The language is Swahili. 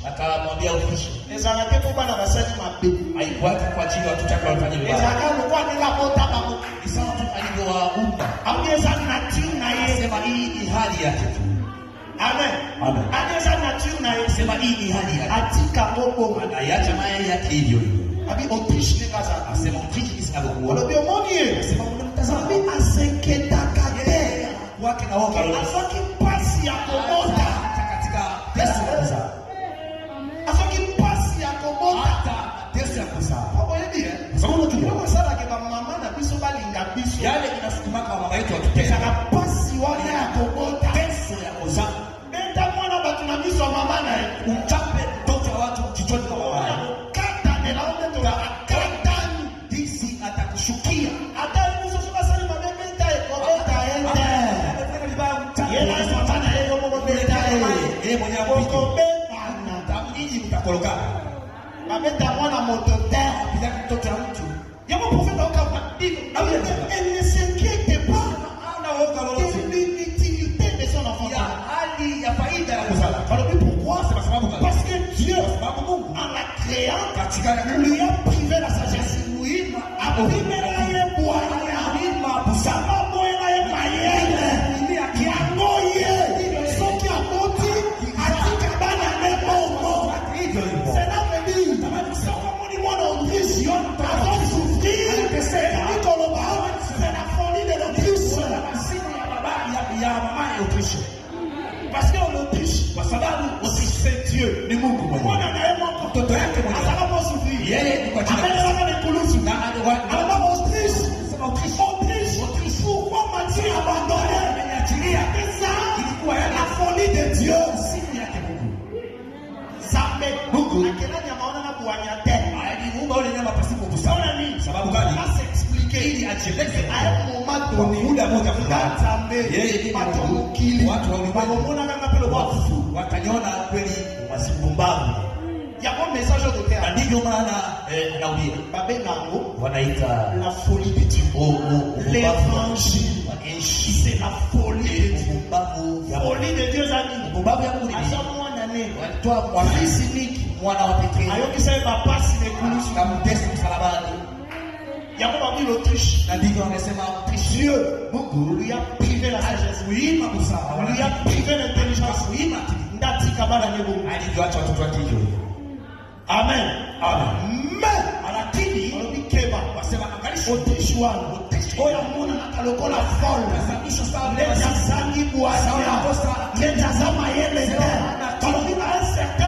akamwambia Autriche. Ezalaki po bana basali mabe. Haikuwa kwa ajili ya watu taka wafanye vibaya. Ezalaki kwa nila mota babo. Ni sawa tu alivyowaumba. Au ezali nature na yeye. Sema hii ni hali yake tu. Amen. Amen. Anaweza nature na yeye. Sema hii ni hali yake. Atika bobo. Anaacha mayai yake hivyo hivyo. Abi Autriche ni kaza. Asema Autriche kisinavyokuwa. Wala biomoni yeye. Asema mnamtazama. Abi aseketa kade. Wake na woga leo. Afaki pasi ya komota. Katika pesa kuzaa. Afaki pasi ya komota. Hata pesa kuzaa. Hapo hivi Sababu unajua kwa sala kwa mama na biso balinga biso. yale inasukumaka wa mama yetu wakitesa. Saka pasi wale ya komota. Pesa ya kuzaa. Benda mwana batu na biso mama na Uchape mtoto wa watu kichoni kwa mama yake. kata ne la onde to la kata Disi atakushukia. hata hizo sura sasa ni mabebe ita komota ende. Yeye anafanya yeye mmoja beta Yeye mwenyewe apige. komota na Tamjiji mtakoloka. mabeta mwana moto terre. Bila mtoto wa mtu. Yamo profeta okapadino. Elle ne s'inquiète pas. Ana woga lolote. De l'utilité de son enfant. Ya hali ya faida ya kuzala. Alors pourquoi? Kwa sababu gani? Parce que Dieu, Sababu Mungu en la créant, katika lui a privé la sagesse. muhimu Aprimela ye bwana. muhimu busara. Sababu ela ye mayele. Yango ye. Soki aboti, atika bana ne bongo. Hivyo hivyo. Cela veut dire, soko moni mwana Autriche, avant de souffrir, c'est la folie de l'Autriche. Ya mama ya Autriche. Parce que l'Autriche, Kwa sababu Autriche c'est Dieu, ni Mungu mwenyewe. mwana na yeye moko Mtoto yake mwenyewe. ataka po souffrir. Yeye ni kwa jina la Amena kama nikulusu. Na Alaba Autriche, Sema Autriche. Autriche, pourquoi m'a-t-il abandonné? Ameniachilia. C'est ça, Ilikuwa yake. la folie de Dieu. Simu yake Mungu. Zambe, Mungu. akela nyama ona na buanya te. Alimuumba yule nyama pasipo busara. Ona nini? Sababu gani? On va s'expliquer. Ili ajieleze. À un moment donné, Muda moja fulani. Nzambe, Yeye ni watu Mungu. mukili, Watu wa ulimwengu. wamemwona kama pele wafu. Wataniona kweli wasipumbavu. Yako message au Na terre. ndivyo maana anaulia. Babe nango, Wanaita la folie de Dieu. L'évangile, L'évangile. c'est la folie de Dieu. Upumbavu ya Mungu. Folie de Dieu zani. Upumbavu ya Mungu ni nini? Asa mwana ne. Walitoa mwanisi mingi mwana wa pekee. Ayokisa ye bapasi ne kulusu. Na mtesi msalabani. Yako babi l'Autriche. Na ndivyo wanasema Autriche. Dieu, Mungu lui a privé la sagesse. Kuima busara. Lui a privé l'intelligence. Kuima Ndati kabala ne Mungu. alivyoacha watoto wake hivyo. Amen. Amen. Mais, Lakini olobikeba. wasema angalisho Autriche wana. Oya mwana nakalokola folle. kasabisho sawa Leta zangi bwana. Leta za mayele te.